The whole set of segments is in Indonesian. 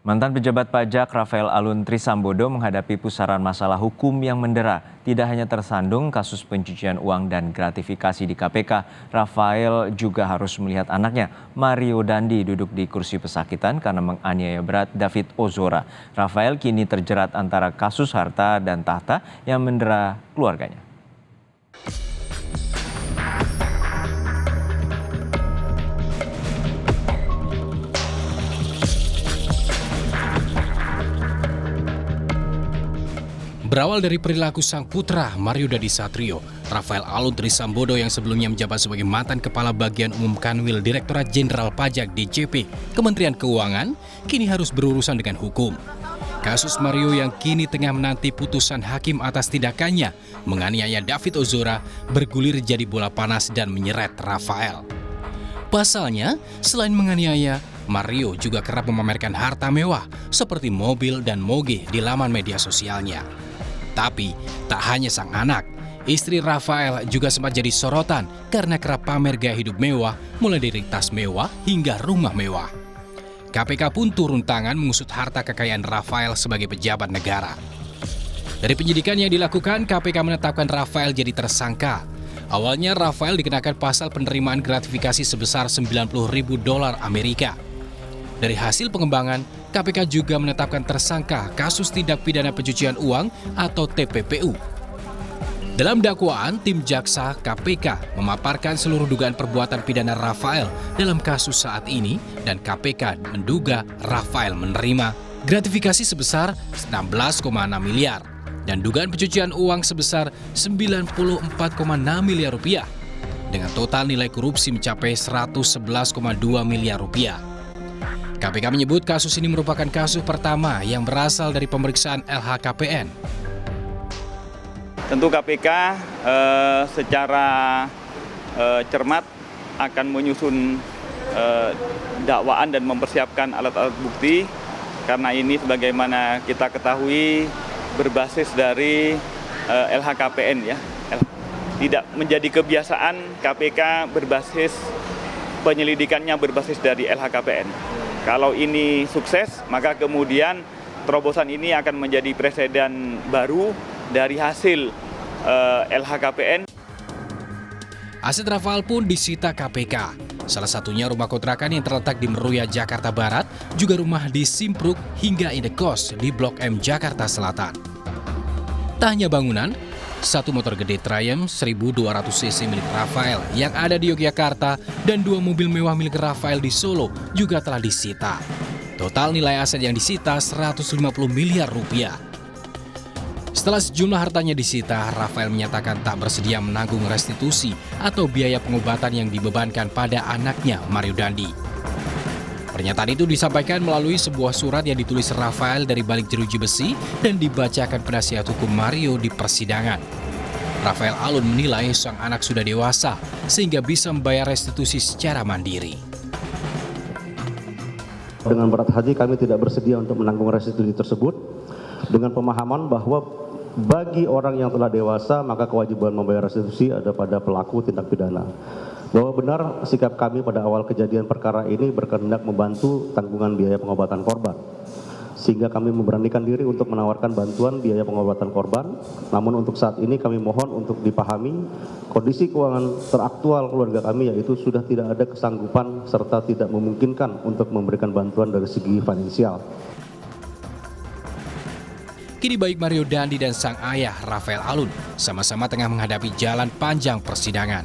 Mantan pejabat pajak Rafael Alun Trisambodo menghadapi pusaran masalah hukum yang mendera. Tidak hanya tersandung kasus pencucian uang dan gratifikasi di KPK, Rafael juga harus melihat anaknya, Mario Dandi, duduk di kursi pesakitan karena menganiaya berat David Ozora. Rafael kini terjerat antara kasus harta dan tahta yang mendera keluarganya. Berawal dari perilaku sang putra, Mario Dandi Satrio, Rafael Alun Trisambodo yang sebelumnya menjabat sebagai mantan Kepala Bagian Umum Kanwil Direktorat Jenderal Pajak DJP Kementerian Keuangan, kini harus berurusan dengan hukum. Kasus Mario yang kini tengah menanti putusan hakim atas tindakannya menganiaya David Ozora bergulir jadi bola panas dan menyeret Rafael. Pasalnya, selain menganiaya, Mario juga kerap memamerkan harta mewah seperti mobil dan moge di laman media sosialnya. Tapi, tak hanya sang anak, istri Rafael juga sempat jadi sorotan karena kerap pamer gaya hidup mewah, mulai dari tas mewah hingga rumah mewah. KPK pun turun tangan mengusut harta kekayaan Rafael sebagai pejabat negara. Dari penyidikan yang dilakukan, KPK menetapkan Rafael jadi tersangka. Awalnya Rafael dikenakan pasal penerimaan gratifikasi sebesar $90.000 Amerika. Dari hasil pengembangan, KPK juga menetapkan tersangka kasus tindak pidana pencucian uang atau TPPU. Dalam dakwaan, tim jaksa KPK memaparkan seluruh dugaan perbuatan pidana Rafael dalam kasus saat ini dan KPK menduga Rafael menerima gratifikasi sebesar 16,6 miliar dan dugaan pencucian uang sebesar 94,6 miliar rupiah dengan total nilai korupsi mencapai 111,2 miliar rupiah. KPK menyebut kasus ini merupakan kasus pertama yang berasal dari pemeriksaan LHKPN. Tentu KPK secara cermat akan menyusun dakwaan dan mempersiapkan alat-alat bukti karena ini sebagaimana kita ketahui berbasis dari LHKPN ya. Tidak menjadi kebiasaan KPK berbasis penyelidikannya berbasis dari LHKPN. Kalau ini sukses, maka kemudian terobosan ini akan menjadi preseden baru dari hasil LHKPN. Aset Rafael pun disita KPK. Salah satunya rumah kontrakan yang terletak di Meruya, Jakarta Barat, juga rumah di Simpruk hingga Indekos di Blok M, Jakarta Selatan. Tak hanya bangunan, satu motor gede Triumph 1200 cc milik Rafael yang ada di Yogyakarta dan dua mobil mewah milik Rafael di Solo juga telah disita. Total nilai aset yang disita 150 miliar rupiah. Setelah sejumlah hartanya disita, Rafael menyatakan tak bersedia menanggung restitusi atau biaya pengobatan yang dibebankan pada anaknya Mario Dandi. Pernyataan itu disampaikan melalui sebuah surat yang ditulis Rafael dari balik jeruji besi dan dibacakan penasihat hukum Mario di persidangan. Rafael Alun menilai sang anak sudah dewasa sehingga bisa membayar restitusi secara mandiri. Dengan berat hati kami tidak bersedia untuk menanggung restitusi tersebut dengan pemahaman bahwa bagi orang yang telah dewasa maka kewajiban membayar restitusi ada pada pelaku tindak pidana. Bahwa benar sikap kami pada awal kejadian perkara ini berkehendak membantu tanggungan biaya pengobatan korban. Sehingga kami memberanikan diri untuk menawarkan bantuan biaya pengobatan korban. Namun untuk saat ini kami mohon untuk dipahami kondisi keuangan teraktual keluarga kami yaitu sudah tidak ada kesanggupan serta tidak memungkinkan untuk memberikan bantuan dari segi finansial. Kini baik Mario Dandi dan sang ayah Rafael Alun sama-sama tengah menghadapi jalan panjang persidangan.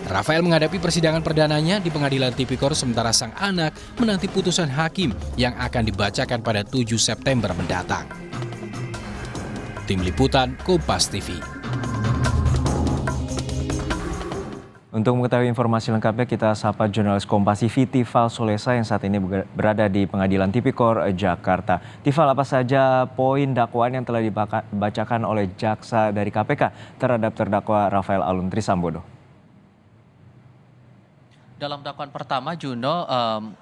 Rafael menghadapi persidangan perdananya di Pengadilan Tipikor sementara sang anak menanti putusan hakim yang akan dibacakan pada 7 September mendatang. Tim Liputan Kompas TV. Untuk mengetahui informasi lengkapnya kita sapa jurnalis Kompas TV Tifal Solesa yang saat ini berada di Pengadilan Tipikor Jakarta. Tifal, apa saja poin dakwaan yang telah dibacakan oleh jaksa dari KPK terhadap terdakwa Rafael Alun Trisambodo? Dalam dakwaan pertama, Juno,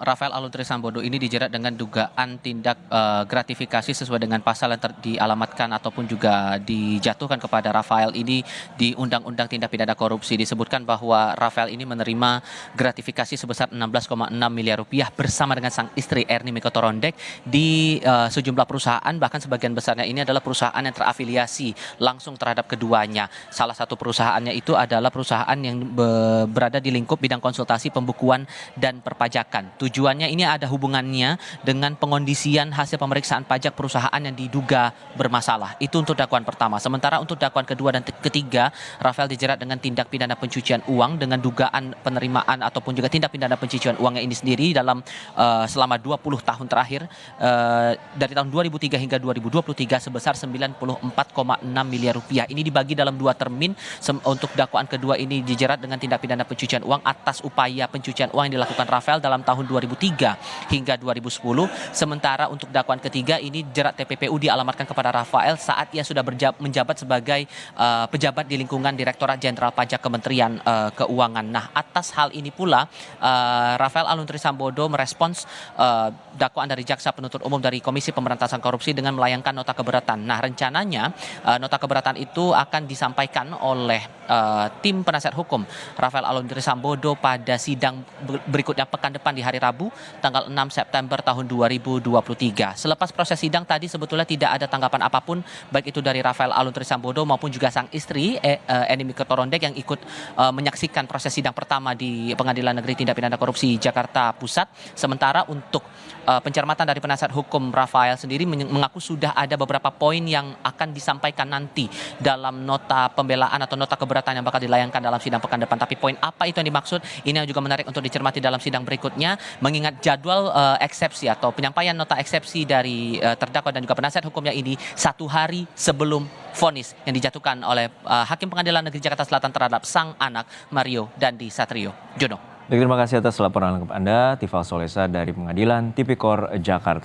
Rafael Alun Trisambodo ini dijerat dengan dugaan tindak gratifikasi sesuai dengan pasal yang dialamatkan ataupun juga dijatuhkan kepada Rafael ini di Undang-Undang Tindak Pidana Korupsi. Disebutkan bahwa Rafael ini menerima gratifikasi sebesar 16,6 miliar rupiah bersama dengan sang istri Erni Mikotorondek di sejumlah perusahaan, bahkan sebagian besarnya ini adalah perusahaan yang terafiliasi langsung terhadap keduanya. Salah satu perusahaannya itu adalah perusahaan yang berada di lingkup bidang konsultasi pembukuan dan perpajakan. Tujuannya ini ada hubungannya dengan pengondisian hasil pemeriksaan pajak perusahaan yang diduga bermasalah. Itu untuk dakwaan pertama. Sementara untuk dakwaan kedua dan ketiga, Rafael dijerat dengan tindak pidana pencucian uang dengan dugaan penerimaan ataupun juga tindak pidana pencucian uangnya ini sendiri dalam selama 20 tahun terakhir dari tahun 2003 hingga 2023 sebesar 94,6 miliar rupiah. Ini dibagi dalam 2 termin. Untuk dakwaan kedua ini dijerat dengan tindak pidana pencucian uang atas upaya pencucian uang yang dilakukan Rafael dalam tahun 2003 hingga 2010. Sementara untuk dakwaan ketiga ini jerat TPPU dialamatkan kepada Rafael saat ia sudah menjabat sebagai pejabat di lingkungan Direktorat Jenderal Pajak Kementerian Keuangan. Nah, atas hal ini pula Rafael Alun Trisambodo merespons dakwaan dari Jaksa Penuntut Umum dari Komisi Pemberantasan Korupsi dengan melayangkan nota keberatan. Nah, rencananya nota keberatan itu akan disampaikan oleh tim penasihat hukum Rafael Alun Trisambodo pada sidang berikutnya pekan depan di hari Rabu tanggal 6 September tahun 2023. Selepas proses sidang tadi sebetulnya tidak ada tanggapan apapun baik itu dari Rafael Alun Trisambodo maupun juga sang istri Erni Mikotorondek yang ikut menyaksikan proses sidang pertama di Pengadilan Negeri Tindak Pidana Korupsi Jakarta Pusat. Sementara untuk pencermatan dari penasihat hukum Rafael sendiri mengaku sudah ada beberapa poin yang akan disampaikan nanti dalam nota pembelaan atau nota keberatan yang bakal dilayangkan dalam sidang pekan depan. Tapi poin apa itu yang dimaksud? Ini yang juga menarik untuk dicermati dalam sidang berikutnya, mengingat jadwal eksepsi atau penyampaian nota eksepsi dari terdakwa dan juga penasihat hukumnya ini 1 hari sebelum vonis yang dijatuhkan oleh Hakim Pengadilan Negeri Jakarta Selatan terhadap sang anak Mario Dandi Satrio. Jono. Terima kasih atas laporan lengkap Anda, Tifal Solesa dari Pengadilan Tipikor Jakarta.